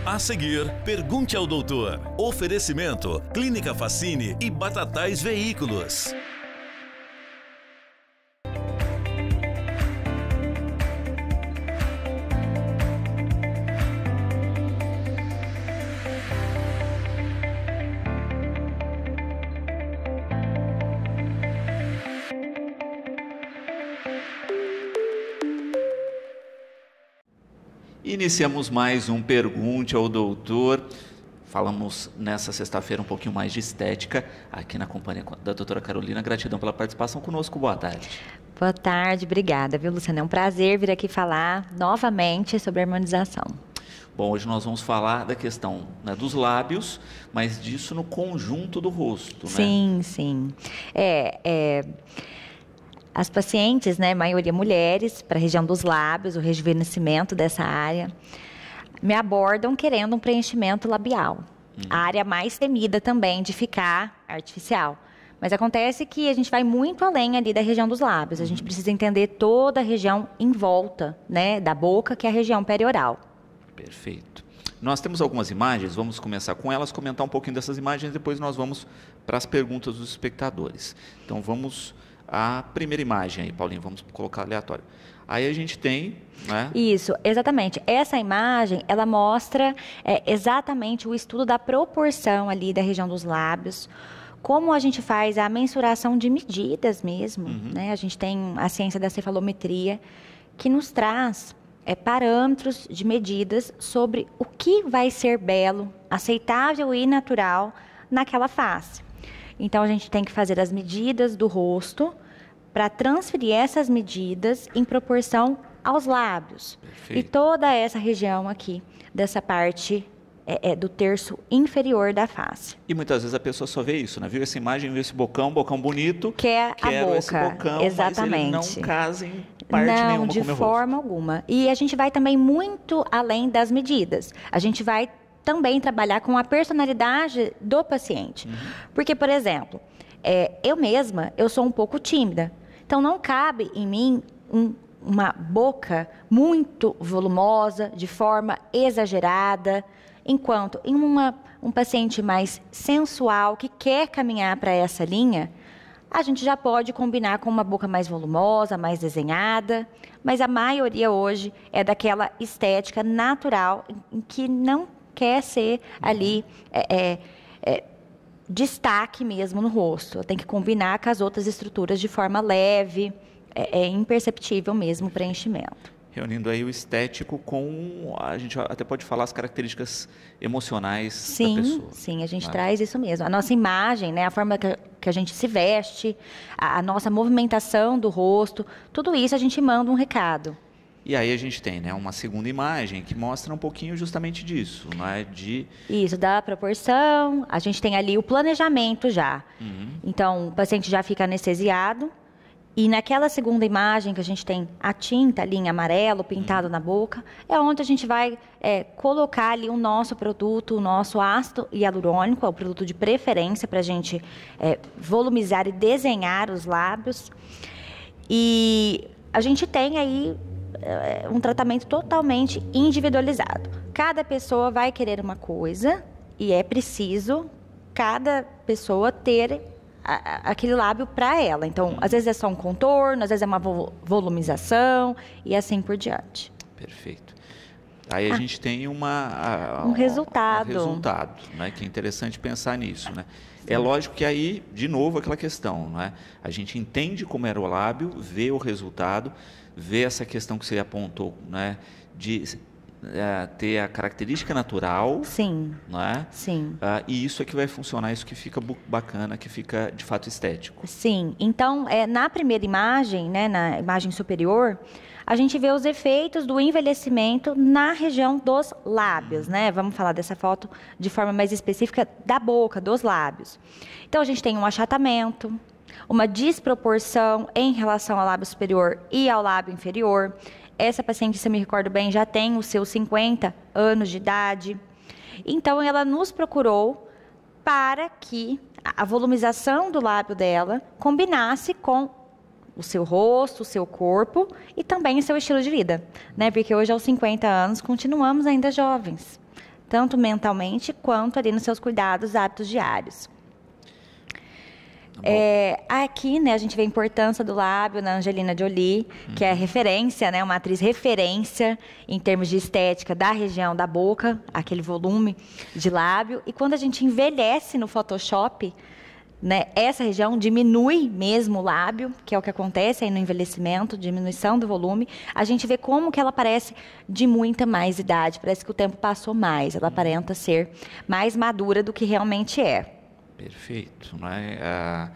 A seguir, pergunte ao doutor. Oferecimento, Clínica Facine e Batatais Veículos. Iniciamos mais um Pergunte ao Doutor. Falamos nessa sexta-feira um pouquinho mais de estética, aqui na companhia da doutora Carolina. Gratidão pela participação conosco. Boa tarde. Boa tarde, obrigada, viu, Luciana? É um prazer vir aqui falar novamente sobre harmonização. Bom, hoje nós vamos falar da questão, né, dos lábios, mas disso no conjunto do rosto, né? Sim, sim. As pacientes, né, maioria mulheres, para a região dos lábios, o rejuvenescimento dessa área, me abordam querendo um preenchimento labial. A área mais temida também de ficar artificial. Mas acontece que a gente vai muito além ali da região dos lábios. A gente precisa entender toda a região em volta, né, da boca, que é a região perioral. Perfeito. Nós temos algumas imagens, vamos começar com elas, comentar um pouquinho dessas imagens, depois nós vamos para as perguntas dos espectadores. Então vamos à primeira imagem aí, Paulinho, vamos colocar aleatório. Aí a gente tem, né? Isso, exatamente. Essa imagem, ela mostra exatamente o estudo da proporção ali da região dos lábios, como a gente faz a mensuração de medidas mesmo, né? A gente tem a ciência da cefalometria, que nos traz parâmetros de medidas sobre o que vai ser belo, aceitável e natural naquela face. Então, a gente tem que fazer as medidas do rosto para transferir essas medidas em proporção aos lábios. Perfeito. E toda essa região aqui, dessa parte do terço inferior da face. E muitas vezes a pessoa só vê isso, né? Viu essa imagem, viu esse bocão bonito. Quer a boca, esse bocão, exatamente. Mas ele não casa em parte nenhuma com o meu rosto. Não, de forma alguma. E a gente vai também muito além das medidas. A gente vai também trabalhar com a personalidade do paciente. Porque, por exemplo, eu mesma, eu sou um pouco tímida. Então, não cabe em mim uma boca muito volumosa, de forma exagerada, enquanto em um paciente mais sensual, que quer caminhar para essa linha, a gente já pode combinar com uma boca mais volumosa, mais desenhada, mas a maioria hoje é daquela estética natural, em que não quer ser ali destaque mesmo no rosto. Tem que combinar com as outras estruturas de forma leve, imperceptível mesmo o preenchimento. Reunindo aí o estético com, a gente até pode falar as características emocionais da pessoa. Sim, a gente traz isso mesmo. A nossa imagem, né, a forma que a gente se veste, a nossa movimentação do rosto, tudo isso a gente manda um recado. E aí a gente tem, né, uma segunda imagem que mostra um pouquinho justamente disso, né, Isso, da proporção, a gente tem ali o planejamento já. Então, o paciente já fica anestesiado e naquela segunda imagem que a gente tem a tinta ali em amarelo, pintado na boca, é onde a gente vai colocar ali o nosso produto, o nosso ácido hialurônico, é o produto de preferência para a gente volumizar e desenhar os lábios. E a gente tem aí um tratamento totalmente individualizado. Cada pessoa vai querer uma coisa e é preciso cada pessoa ter aquele lábio para ela. Então, às vezes é só um contorno, às vezes é uma volumização e assim por diante. Perfeito. Aí a gente tem um resultado. Né, que é interessante pensar nisso, né? É lógico que aí, de novo, aquela questão, né? A gente entende como era o lábio, vê o resultado, vê essa questão que você apontou, né? De ter a característica natural. Sim. Né? Sim. E isso é que vai funcionar, isso que fica bacana, que fica de fato estético. Sim. Então, na primeira imagem, né, na imagem superior, a gente vê os efeitos do envelhecimento na região dos lábios, né? Vamos falar dessa foto de forma mais específica da boca, dos lábios. Então, a gente tem um achatamento, uma desproporção em relação ao lábio superior e ao lábio inferior. Essa paciente, se eu me recordo bem, já tem os seus 50 anos de idade. Então, ela nos procurou para que a volumização do lábio dela combinasse com o seu rosto, o seu corpo e também o seu estilo de vida, né? Porque hoje, aos 50 anos, continuamos ainda jovens. tanto mentalmente quanto ali nos seus cuidados, hábitos diários. Aqui, né, a gente vê a importância do lábio na Angelina Jolie, que é referência, né, uma atriz referência em termos de estética da região da boca, aquele volume de lábio. E quando a gente envelhece no Photoshop, né, essa região diminui mesmo o lábio, que é o que acontece aí no envelhecimento, diminuição do volume. A gente vê como que ela parece de muita mais idade, parece que o tempo passou mais, ela aparenta ser mais madura do que realmente é. Perfeito, né?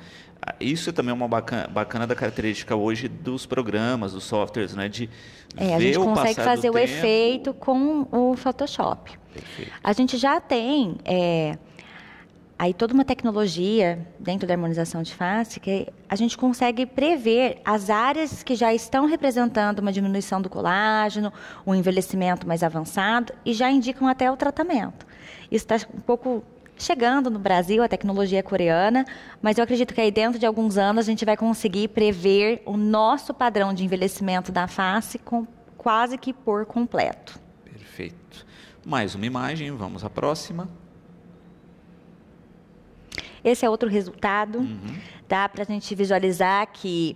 Isso também é uma bacana da característica hoje dos programas, dos softwares, né? De ver a gente o consegue passar fazer do o tempo. efeito com o Photoshop. Perfeito. A gente já tem aí toda uma tecnologia dentro da harmonização de face que a gente consegue prever as áreas que já estão representando uma diminuição do colágeno, um envelhecimento mais avançado e já indicam até o tratamento. Isso está um pouco chegando no Brasil, a tecnologia é coreana, mas eu acredito que aí dentro de alguns anos a gente vai conseguir prever o nosso padrão de envelhecimento da face quase que por completo. Perfeito. Mais uma imagem, vamos à próxima. Esse é outro resultado, dá para a gente visualizar que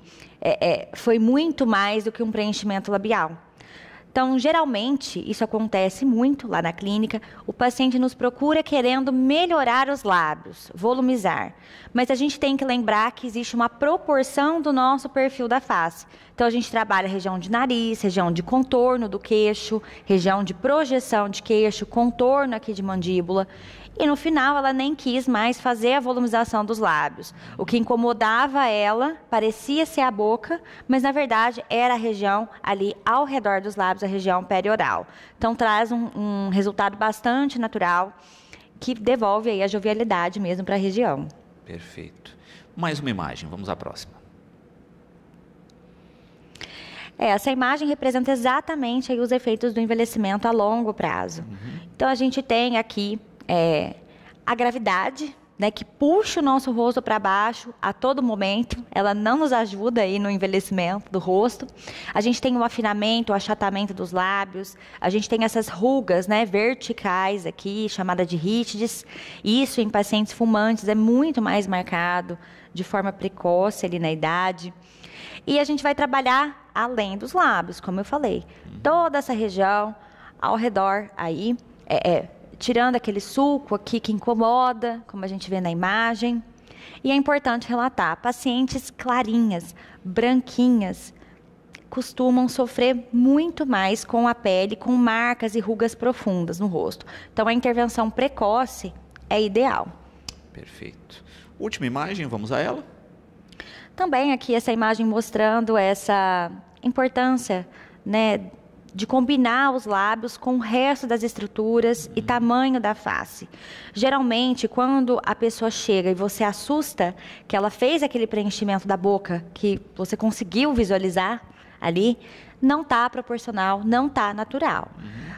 foi muito mais do que um preenchimento labial. Então, geralmente, isso acontece muito lá na clínica, o paciente nos procura querendo melhorar os lábios, volumizar. Mas a gente tem que lembrar que existe uma proporção do nosso perfil da face. Então, a gente trabalha região de nariz, região de contorno do queixo, região de projeção de queixo, contorno aqui de mandíbula. E no final ela nem quis mais fazer a volumização dos lábios. O que incomodava ela parecia ser a boca, mas na verdade era a região ali ao redor dos lábios, a região perioral. Então traz um resultado bastante natural que devolve aí a jovialidade mesmo para a região. Perfeito. Mais uma imagem, vamos à próxima. Essa imagem representa exatamente aí os efeitos do envelhecimento a longo prazo. Então a gente tem aqui a gravidade, né, que puxa o nosso rosto para baixo a todo momento, ela não nos ajuda aí no envelhecimento do rosto. A gente tem o afinamento, o achatamento dos lábios, a gente tem essas rugas, né, verticais aqui, chamada de rítides. Isso em pacientes fumantes é muito mais marcado, de forma precoce ali na idade. E a gente vai trabalhar além dos lábios, como eu falei. Toda essa região ao redor aí, tirando aquele sulco aqui que incomoda, como a gente vê na imagem. E é importante relatar, pacientes clarinhas, branquinhas, costumam sofrer muito mais com a pele, com marcas e rugas profundas no rosto. Então, a intervenção precoce é ideal. Perfeito. Última imagem, vamos a ela. Também aqui essa imagem mostrando essa importância, né, de combinar os lábios com o resto das estruturas e tamanho da face. Geralmente, quando a pessoa chega e você assusta que ela fez aquele preenchimento da boca, que você conseguiu visualizar ali, não está proporcional, não está natural.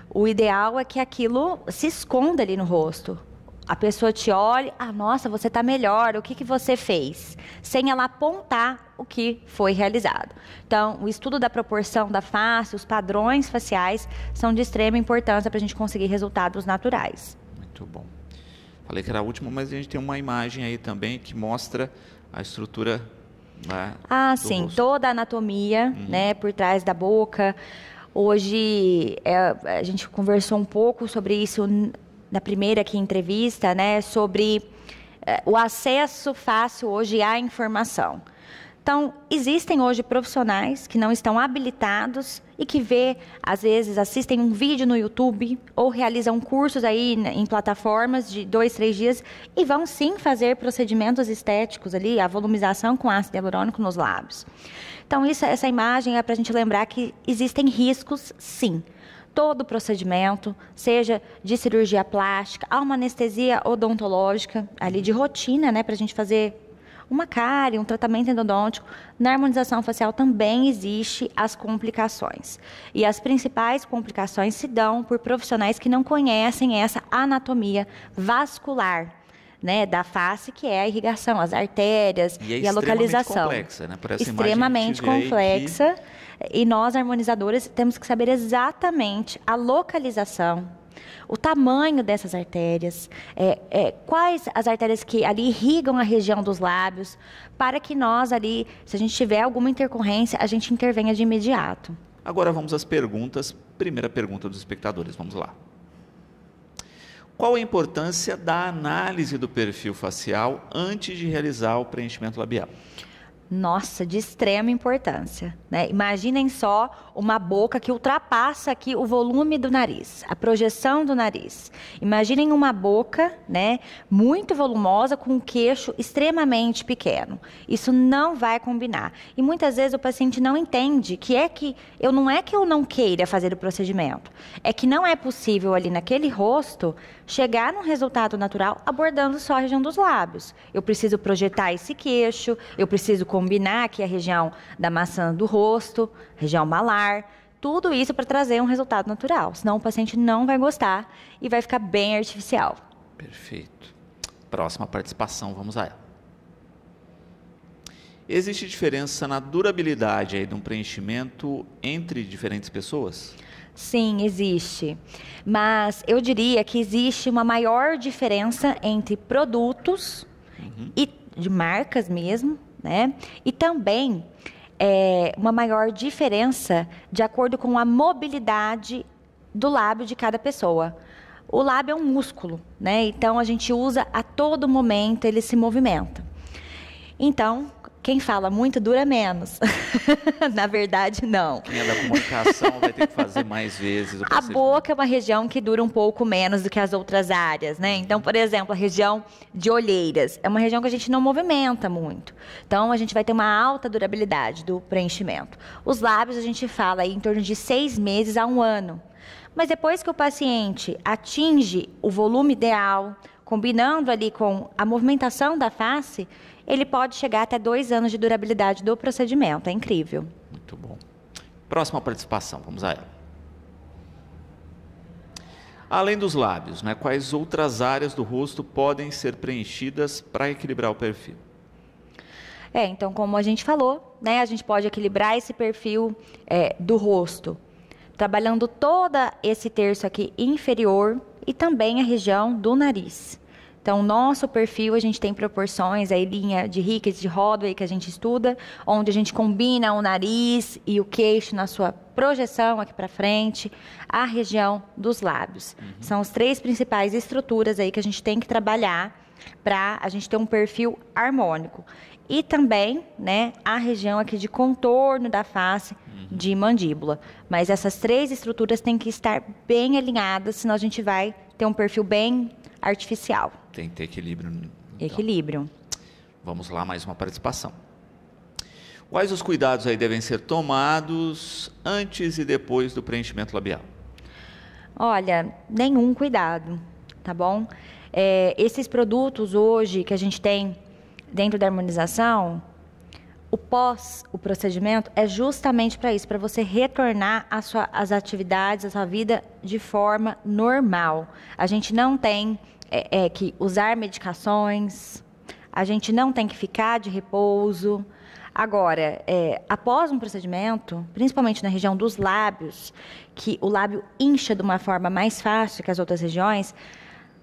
O ideal é que aquilo se esconda ali no rosto. A pessoa te olha, nossa, você está melhor, o que você fez? Sem ela apontar o que foi realizado. Então, o estudo da proporção da face, os padrões faciais, são de extrema importância para a gente conseguir resultados naturais. Muito bom. Falei que era a última, mas a gente tem uma imagem aí também que mostra a estrutura, né, do sim, rosto. toda a anatomia, né, por trás da boca. Hoje, a gente conversou um pouco sobre isso na primeira aqui entrevista, né, sobre o acesso fácil hoje à informação. Então, existem hoje profissionais que não estão habilitados e que às vezes assistem um vídeo no YouTube ou realizam cursos aí em plataformas de 2, 3 dias e vão sim fazer procedimentos estéticos ali, a volumização com ácido hialurônico nos lábios. Então, essa imagem é para a gente lembrar que existem riscos, sim. Todo procedimento, seja de cirurgia plástica, há uma anestesia odontológica ali de rotina, né, para a gente fazer uma cárie, um tratamento endodôntico. Na harmonização facial também existe as complicações. E as principais complicações se dão por profissionais que não conhecem essa anatomia vascular, né, da face, que é a irrigação, as artérias e a localização. Complexa, né? Por essa extremamente complexa. E nós, harmonizadores, temos que saber exatamente a localização, o tamanho dessas artérias, quais as artérias que ali irrigam a região dos lábios, para que nós ali, se a gente tiver alguma intercorrência, a gente intervenha de imediato. Agora vamos às perguntas. Primeira pergunta dos espectadores, vamos lá. Qual a importância da análise do perfil facial antes de realizar o preenchimento labial? Nossa, de extrema importância, né? Imaginem só uma boca que ultrapassa aqui o volume do nariz, a projeção do nariz. Imaginem uma boca, né, muito volumosa com um queixo extremamente pequeno. Isso não vai combinar. E muitas vezes o paciente não entende não é que eu não queira fazer o procedimento, é que não é possível ali naquele rosto chegar num resultado natural abordando só a região dos lábios. Eu preciso projetar esse queixo, eu preciso combinar aqui a região da maçã do rosto, região malar, tudo isso para trazer um resultado natural. Senão o paciente não vai gostar e vai ficar bem artificial. Perfeito. Próxima participação, vamos a ela. Existe diferença na durabilidade aí de um preenchimento entre diferentes pessoas? Sim, existe. Mas eu diria que existe uma maior diferença entre produtos e de marcas mesmo, né? E também uma maior diferença de acordo com a mobilidade do lábio de cada pessoa. O lábio é um músculo, né? Então a gente usa a todo momento, ele se movimenta. Então, quem fala muito dura menos. Na verdade, não. Quem é da comunicação vai ter que fazer mais vezes o A procedimento. boca é uma região que dura um pouco menos do que as outras áreas, né? Então, por exemplo, a região de olheiras é uma região que a gente não movimenta muito. Então, a gente vai ter uma alta durabilidade do preenchimento. Os lábios, a gente fala aí em torno de 6 meses a 1 ano. Mas depois que o paciente atinge o volume ideal, combinando ali com a movimentação da face, ele pode chegar até 2 anos de durabilidade do procedimento. É incrível. Muito bom. Próxima participação, vamos a ela. Além dos lábios, né, quais outras áreas do rosto podem ser preenchidas para equilibrar o perfil? Então, como a gente falou, né, a gente pode equilibrar esse perfil do rosto, trabalhando todo esse terço aqui inferior e também a região do nariz. Então, nosso perfil, a gente tem proporções, aí linha de Rickets, de Rodway, que a gente estuda, onde a gente combina o nariz e o queixo na sua projeção aqui para frente, a região dos lábios. São as 3 principais estruturas aí que a gente tem que trabalhar para a gente ter um perfil harmônico. E também, né, a região aqui de contorno da face, de mandíbula. Mas essas 3 estruturas têm que estar bem alinhadas, senão a gente vai ter um perfil bem artificial. Tem que ter equilíbrio. Então. Equilíbrio. Vamos lá, mais uma participação. Quais os cuidados aí devem ser tomados antes e depois do preenchimento labial? Olha, nenhum cuidado, tá bom? Esses produtos hoje que a gente tem dentro da harmonização, o pós, o procedimento, é justamente para isso, para você retornar às atividades, à sua vida de forma normal. A gente não tem que usar medicações, a gente não tem que ficar de repouso. Agora, após um procedimento, principalmente na região dos lábios, que o lábio incha de uma forma mais fácil que as outras regiões,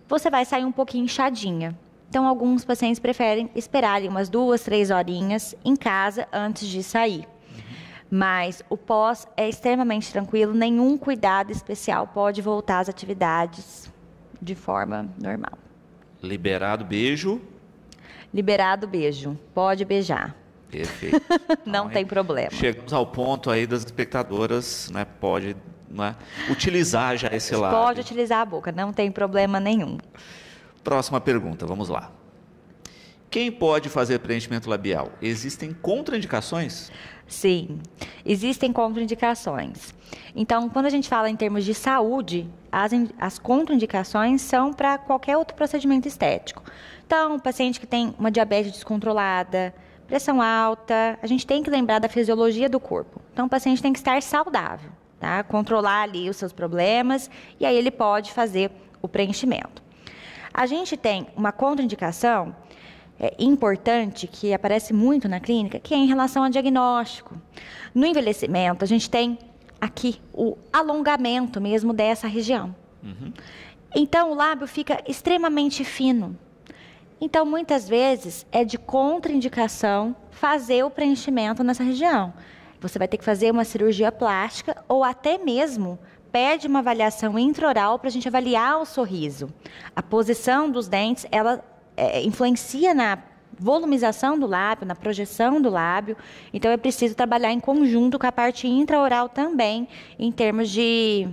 você vai sair um pouquinho inchadinha. Então, alguns pacientes preferem esperarem umas 2, 3 horinhas em casa antes de sair. Mas o pós é extremamente tranquilo, nenhum cuidado especial, pode voltar às atividades de forma normal. Liberado beijo? Liberado beijo, pode beijar. Perfeito. Não tem problema. Chegamos ao ponto aí das espectadoras, né, pode utilizar já esse lábio. Pode utilizar a boca, não tem problema nenhum. Próxima pergunta, vamos lá. Quem pode fazer preenchimento labial? Existem contraindicações? Sim, existem contraindicações. Então, quando a gente fala em termos de saúde, as contraindicações são para qualquer outro procedimento estético. Então, o paciente que tem uma diabetes descontrolada, pressão alta, a gente tem que lembrar da fisiologia do corpo. Então, o paciente tem que estar saudável, tá? Controlar ali os seus problemas e aí ele pode fazer o preenchimento. A gente tem uma contraindicação importante que aparece muito na clínica, que é em relação ao diagnóstico. No envelhecimento, a gente tem aqui o alongamento mesmo dessa região. Então, o lábio fica extremamente fino. Então, muitas vezes, é de contraindicação fazer o preenchimento nessa região. Você vai ter que fazer uma cirurgia plástica ou até mesmo pede uma avaliação intraoral para a gente avaliar o sorriso. A posição dos dentes, ela influencia na volumização do lábio, na projeção do lábio. Então, é preciso trabalhar em conjunto com a parte intraoral também, em termos de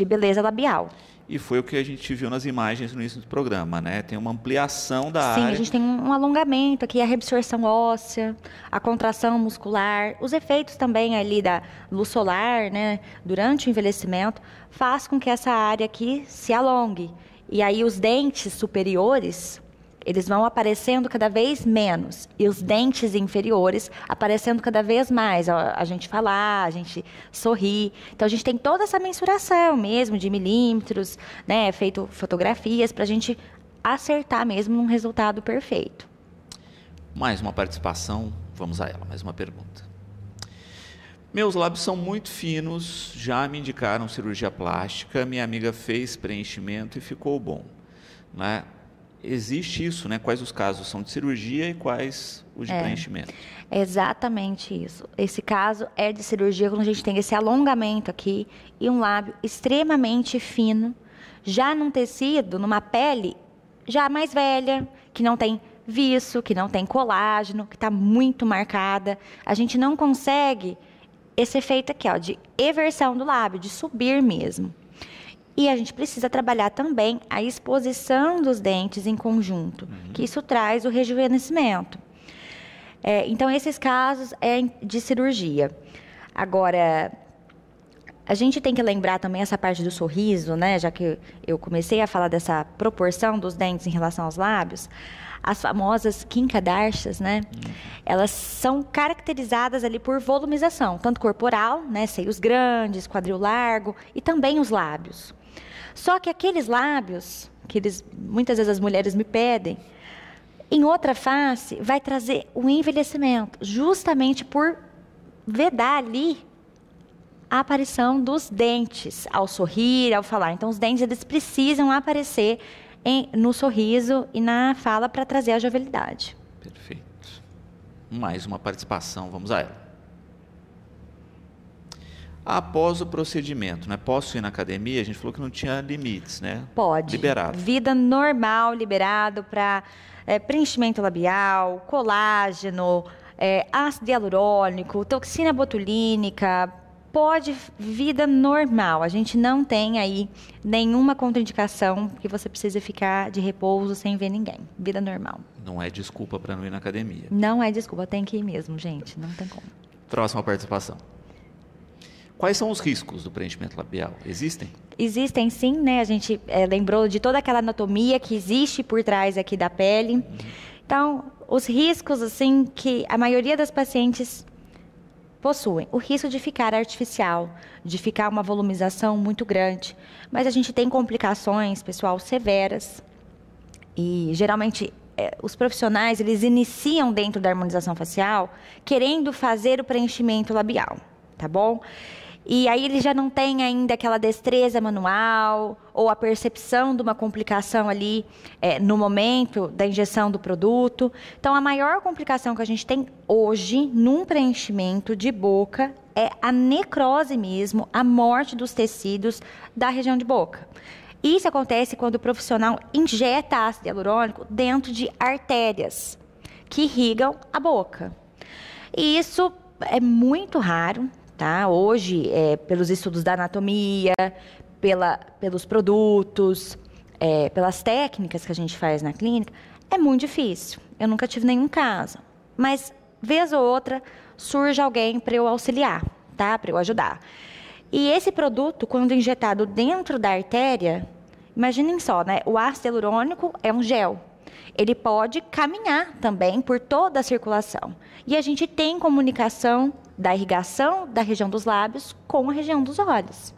beleza labial. E foi o que a gente viu nas imagens no início do programa, né? Tem uma ampliação da área. Sim, a gente tem um alongamento aqui, a reabsorção óssea, a contração muscular, os efeitos também ali da luz solar, né? Durante o envelhecimento, faz com que essa área aqui se alongue. E aí os dentes superiores, eles vão aparecendo cada vez menos. E os dentes inferiores aparecendo cada vez mais. A gente falar, a gente sorrir. Então, a gente tem toda essa mensuração mesmo de milímetros, né? Feito fotografias para a gente acertar mesmo num resultado perfeito. Mais uma participação. Vamos a ela. Mais uma pergunta. Meus lábios são muito finos. Já me indicaram cirurgia plástica. Minha amiga fez preenchimento e ficou bom, né? Existe isso, né? Quais os casos são de cirurgia e quais os de preenchimento? É exatamente isso. Esse caso é de cirurgia quando a gente tem esse alongamento aqui e um lábio extremamente fino, já num tecido, numa pele já mais velha, que não tem viço, que não tem colágeno, que está muito marcada. A gente não consegue esse efeito aqui, ó, de eversão do lábio, de subir mesmo. E a gente precisa trabalhar também a exposição dos dentes em conjunto, que isso traz o rejuvenescimento. Então, esses casos é de cirurgia. Agora, a gente tem que lembrar também essa parte do sorriso, né? Já que eu comecei a falar dessa proporção dos dentes em relação aos lábios, as famosas quinquadarcias, né? Elas são caracterizadas ali por volumização, tanto corporal, né? Seios grandes, quadril largo e também os lábios. Só que aqueles lábios, que muitas vezes as mulheres me pedem, em outra face vai trazer o envelhecimento, justamente por vedar ali a aparição dos dentes, ao sorrir, ao falar. Então, os dentes eles precisam aparecer no sorriso e na fala para trazer a jovialidade. Perfeito. Mais uma participação, vamos a ela. Após o procedimento, né? Posso ir na academia? A gente falou que não tinha limites, né? Pode. Liberado. Vida normal, liberado para preenchimento labial, colágeno, ácido hialurônico, toxina botulínica. Pode, vida normal. A gente não tem aí nenhuma contraindicação que você precise ficar de repouso sem ver ninguém. Vida normal. Não é desculpa para não ir na academia. Não é desculpa, tem que ir mesmo, gente. Não tem como. Próxima participação. Quais são os riscos do preenchimento labial? Existem? Existem sim, né? A gente lembrou de toda aquela anatomia que existe por trás aqui da pele. Então, os riscos, assim, que a maioria das pacientes possuem. O risco de ficar artificial, de ficar uma volumização muito grande. Mas a gente tem complicações, pessoal, severas. E, geralmente, os profissionais, eles iniciam dentro da harmonização facial querendo fazer o preenchimento labial, tá bom? E aí ele já não tem ainda aquela destreza manual ou a percepção de uma complicação ali no momento da injeção do produto. Então, a maior complicação que a gente tem hoje num preenchimento de boca é a necrose mesmo, a morte dos tecidos da região de boca. Isso acontece quando o profissional injeta ácido hialurônico dentro de artérias que irrigam a boca. E isso é muito raro. Tá? Hoje, pelos estudos da anatomia, pelos produtos, pelas técnicas que a gente faz na clínica, é muito difícil. Eu nunca tive nenhum caso. Mas, vez ou outra, surge alguém para eu auxiliar, tá? Para eu ajudar. E esse produto, quando injetado dentro da artéria, imaginem só, né? O ácido hialurônico é um gel. Ele pode caminhar também por toda a circulação. E a gente tem comunicação da irrigação da região dos lábios com a região dos olhos.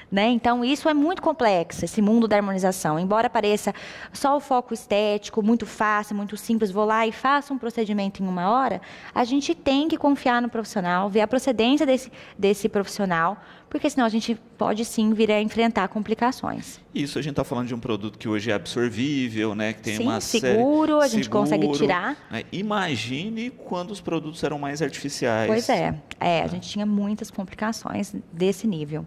né? Então, isso é muito complexo, esse mundo da harmonização. Embora pareça só o foco estético, muito fácil, muito simples, vou lá e faço um procedimento em 1 hora, a gente tem que confiar no profissional, ver a procedência desse profissional, porque senão a gente pode sim vir a enfrentar complicações. Isso, a gente está falando de um produto que hoje é absorvível, né? Que tem uma seguro, a gente consegue tirar. Né? Imagine quando os produtos eram mais artificiais. Pois a gente tinha muitas complicações desse nível.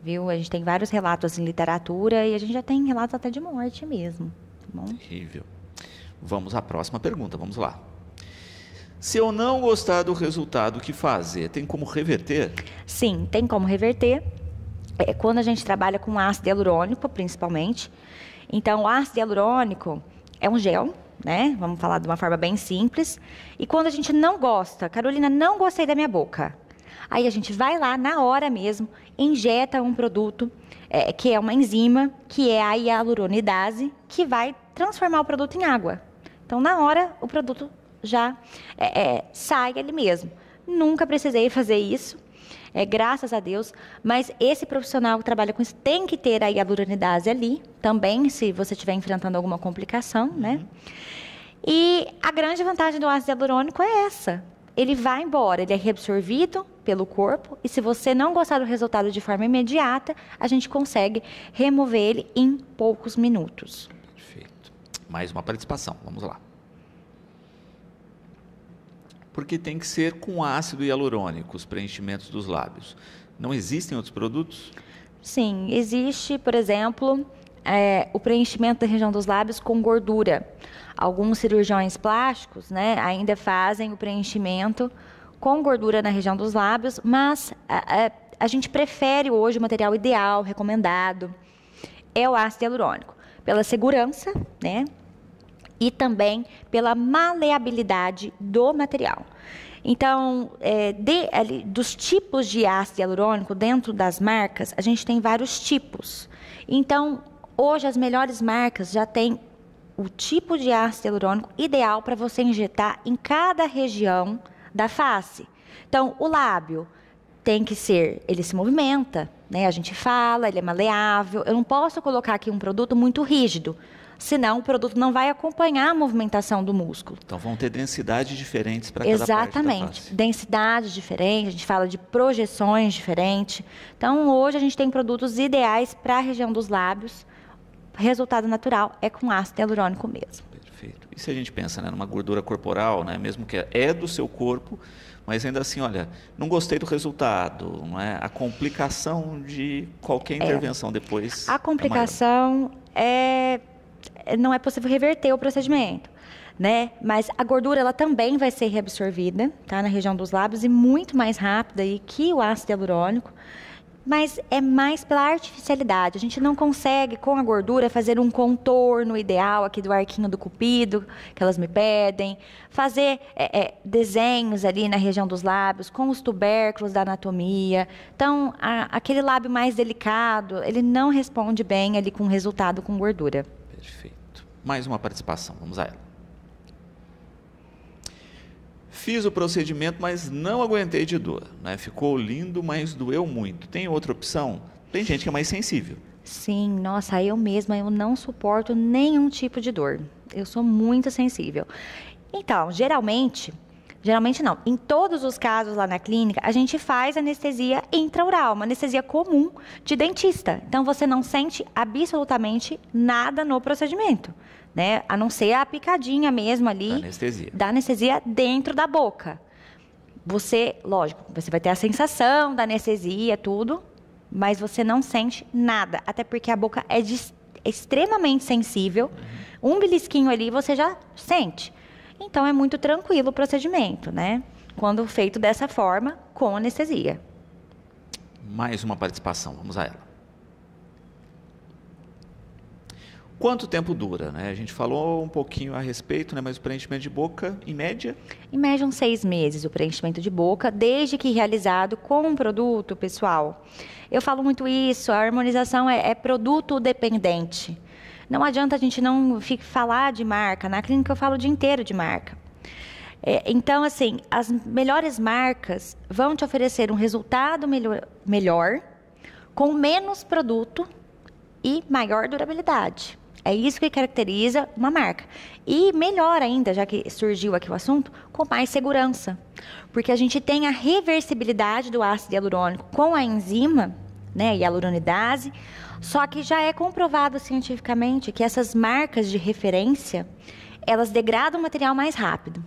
Viu? A gente tem vários relatos em literatura e a gente já tem relatos até de morte mesmo. Tá bom? Terrível. Vamos à próxima pergunta, vamos lá. Se eu não gostar do resultado, o que fazer? Tem como reverter? Sim, tem como reverter. Quando a gente trabalha com ácido hialurônico, principalmente. Então, o ácido hialurônico é um gel, né? Vamos falar de uma forma bem simples. E quando a gente não gosta, Carolina, não gostei da minha boca. Aí a gente vai lá, na hora mesmo, injeta um produto, que é uma enzima, que é a hialuronidase, que vai transformar o produto em água. Então, na hora, o produto já sai ali mesmo. Nunca precisei fazer isso, graças a Deus, mas esse profissional que trabalha com isso tem que ter a hialuronidase ali, também, se você estiver enfrentando alguma complicação, né? E a grande vantagem do ácido hialurônico é essa. Ele vai embora, ele é reabsorvido pelo corpo e se você não gostar do resultado de forma imediata, a gente consegue remover ele em poucos minutos. Perfeito. Mais uma participação, vamos lá. Porque tem que ser com ácido hialurônico os preenchimentos dos lábios. Não existem outros produtos? Sim, existe, por exemplo, o preenchimento da região dos lábios com gordura. Alguns cirurgiões plásticos, né, ainda fazem o preenchimento com gordura na região dos lábios, mas a gente prefere hoje o material ideal, recomendado, é o ácido hialurônico. Pela segurança, né, e também pela maleabilidade do material. Então, dos tipos de ácido hialurônico dentro das marcas, a gente tem vários tipos. Então, hoje as melhores marcas já têm o tipo de ácido hialurônico ideal para você injetar em cada região da face. Então, o lábio tem que ser, ele se movimenta, né? A gente fala, ele é maleável. Eu não posso colocar aqui um produto muito rígido, senão o produto não vai acompanhar a movimentação do músculo. Então vão ter densidades diferentes para cada parte da face. Exatamente, densidades diferentes, a gente fala de projeções diferentes. Então hoje a gente tem produtos ideais para a região dos lábios. Resultado natural é com ácido hialurônico mesmo. Perfeito. E se a gente pensa, né, numa gordura corporal, né, mesmo que é do seu corpo, mas ainda assim, olha, não gostei do resultado, não é? A complicação de qualquer intervenção depois. A complicação não é possível reverter o procedimento, né? Mas a gordura ela também vai ser reabsorvida, tá, na região dos lábios e muito mais rápida aí que o ácido hialurônico. Mas é mais pela artificialidade. A gente não consegue, com a gordura, fazer um contorno ideal aqui do arquinho do cupido, que elas me pedem. Fazer desenhos ali na região dos lábios, com os tubérculos da anatomia. Então, aquele lábio mais delicado, ele não responde bem ali com o resultado com gordura. Perfeito. Mais uma participação, vamos a ela. Fiz o procedimento, mas não aguentei de dor, né? Ficou lindo, mas doeu muito. Tem outra opção? Tem gente que é mais sensível. Sim, nossa, eu mesma, eu não suporto nenhum tipo de dor. Eu sou muito sensível. Então, geralmente não, em todos os casos lá na clínica, a gente faz anestesia intraoral, uma anestesia comum de dentista. Então, você não sente absolutamente nada no procedimento, né? A não ser a picadinha mesmo ali da anestesia dentro da boca. Você, lógico, você vai ter a sensação da anestesia, tudo, mas você não sente nada, até porque a boca é extremamente sensível. Um belisquinho ali você já sente. Então, é muito tranquilo o procedimento, né? Quando feito dessa forma, com anestesia. Mais uma participação, vamos a ela. Quanto tempo dura, né? A gente falou um pouquinho a respeito, né? Mas o preenchimento de boca, em média? Em média, uns 6 meses o preenchimento de boca, desde que realizado com um produto, pessoal. Eu falo muito isso, a harmonização é produto dependente. Não adianta a gente não falar de marca. Na clínica eu falo o dia inteiro de marca. Então, assim, as melhores marcas vão te oferecer um resultado melhor, com menos produto e maior durabilidade. É isso que caracteriza uma marca. E melhor ainda, já que surgiu aqui o assunto, com mais segurança. Porque a gente tem a reversibilidade do ácido hialurônico com a enzima, né, hialuronidase, só que já é comprovado cientificamente que essas marcas de referência, elas degradam o material mais rápido.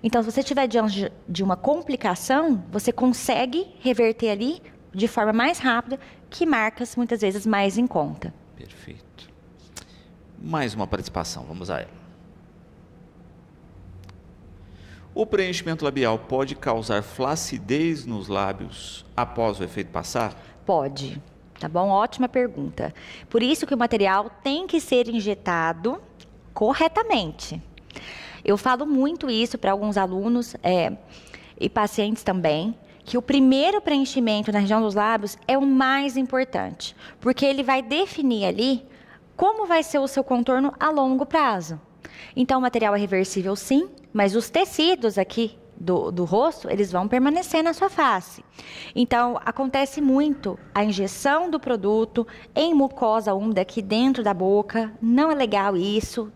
Então, se você tiver diante de uma complicação, você consegue reverter ali de forma mais rápida que marcas muitas vezes mais em conta. Perfeito. Mais uma participação, vamos a ela. O preenchimento labial pode causar flacidez nos lábios após o efeito passar? Pode, tá bom? Ótima pergunta. Por isso que o material tem que ser injetado corretamente. Eu falo muito isso para alguns alunos e pacientes também, que o primeiro preenchimento na região dos lábios é o mais importante, porque ele vai definir ali como vai ser o seu contorno a longo prazo. Então, o material é reversível sim, mas os tecidos aqui do rosto, eles vão permanecer na sua face. Então, acontece muito a injeção do produto em mucosa úmida aqui dentro da boca. Não é legal isso,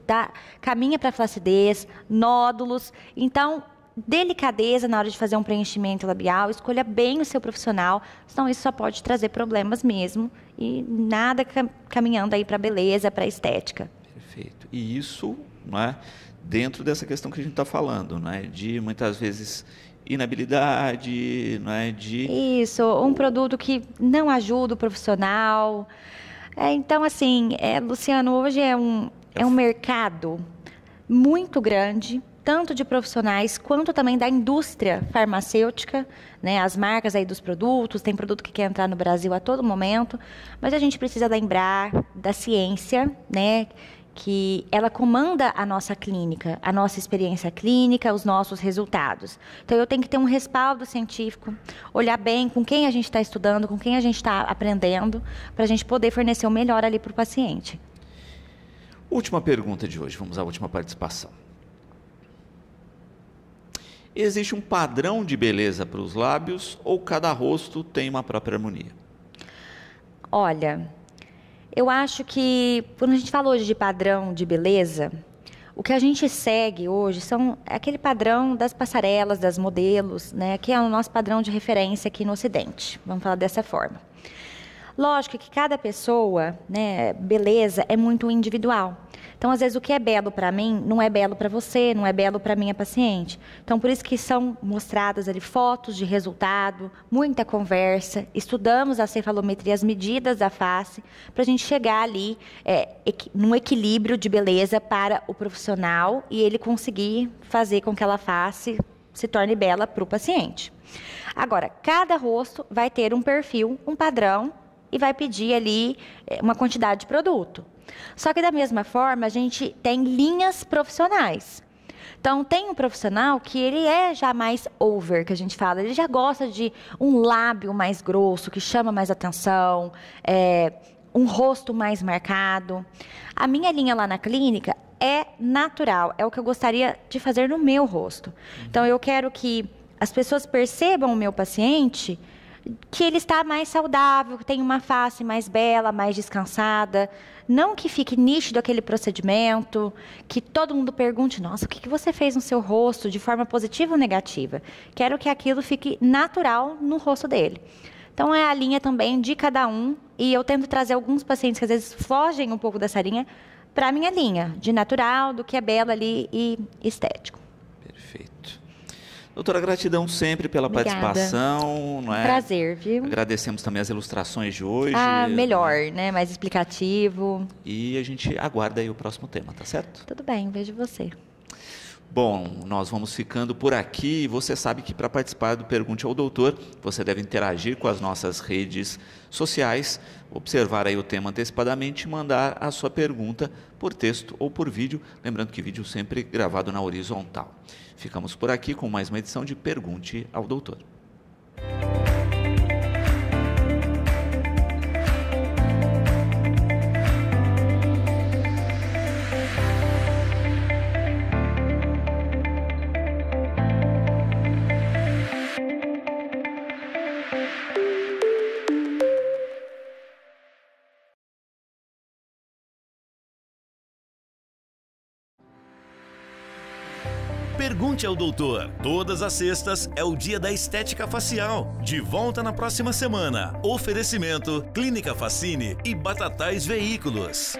caminha para flacidez, nódulos. Então, delicadeza na hora de fazer um preenchimento labial, escolha bem o seu profissional, senão isso só pode trazer problemas mesmo e nada caminhando aí para beleza, para estética. Perfeito. E isso, não é, dentro dessa questão que a gente está falando, não é, de muitas vezes inabilidade, não é, de... Isso, um produto que não ajuda o profissional. Então, assim, Luciano, hoje é um mercado muito grande, tanto de profissionais quanto também da indústria farmacêutica, né? As marcas aí dos produtos, tem produto que quer entrar no Brasil a todo momento, mas a gente precisa lembrar da ciência, né? Que ela comanda a nossa clínica, a nossa experiência clínica, os nossos resultados. Então, eu tenho que ter um respaldo científico, olhar bem com quem a gente está estudando, com quem a gente está aprendendo, para a gente poder fornecer o melhor ali para o paciente. Última pergunta de hoje, vamos à última participação. Existe um padrão de beleza para os lábios ou cada rosto tem uma própria harmonia? Olha, eu acho que quando a gente fala hoje de padrão de beleza, o que a gente segue hoje é aquele padrão das passarelas, das modelos, né, que é o nosso padrão de referência aqui no Ocidente. Vamos falar dessa forma. Lógico que cada pessoa, né, beleza é muito individual. Então, às vezes, o que é belo para mim não é belo para você, não é belo para minha paciente. Então, por isso que são mostradas ali fotos de resultado, muita conversa, estudamos a cefalometria, as medidas da face, para a gente chegar ali num equilíbrio de beleza para o profissional e ele conseguir fazer com que aquela face se torne bela para o paciente. Agora, cada rosto vai ter um perfil, um padrão, e vai pedir ali uma quantidade de produto. Só que da mesma forma, a gente tem linhas profissionais. Então, tem um profissional que ele é já mais over, que a gente fala, ele já gosta de um lábio mais grosso, que chama mais atenção, um rosto mais marcado. A minha linha lá na clínica é natural, é o que eu gostaria de fazer no meu rosto. Então, eu quero que as pessoas percebam o meu paciente que ele está mais saudável, que tem uma face mais bela, mais descansada. Não que fique nítido aquele procedimento, que todo mundo pergunte, nossa, o que você fez no seu rosto, de forma positiva ou negativa? Quero que aquilo fique natural no rosto dele. Então, é a linha também de cada um, e eu tento trazer alguns pacientes que às vezes fogem um pouco dessa linha, para a minha linha, de natural, do que é belo ali e estético. Perfeito. Doutora, gratidão sempre pela Obrigada. Participação. Não é? Prazer, viu? Agradecemos também as ilustrações de hoje. Melhor, né? Mais explicativo. E a gente aguarda aí o próximo tema, tá certo? Tudo bem, vejo você. Bom, nós vamos ficando por aqui. Você sabe que para participar do Pergunte ao Doutor, você deve interagir com as nossas redes sociais, observar aí o tema antecipadamente e mandar a sua pergunta por texto ou por vídeo. Lembrando que vídeo sempre gravado na horizontal. Ficamos por aqui com mais uma edição de Pergunte ao Doutor. Pergunte ao doutor. Todas as sextas é o dia da estética facial. De volta na próxima semana. Oferecimento Clínica Facine e Batatais Veículos.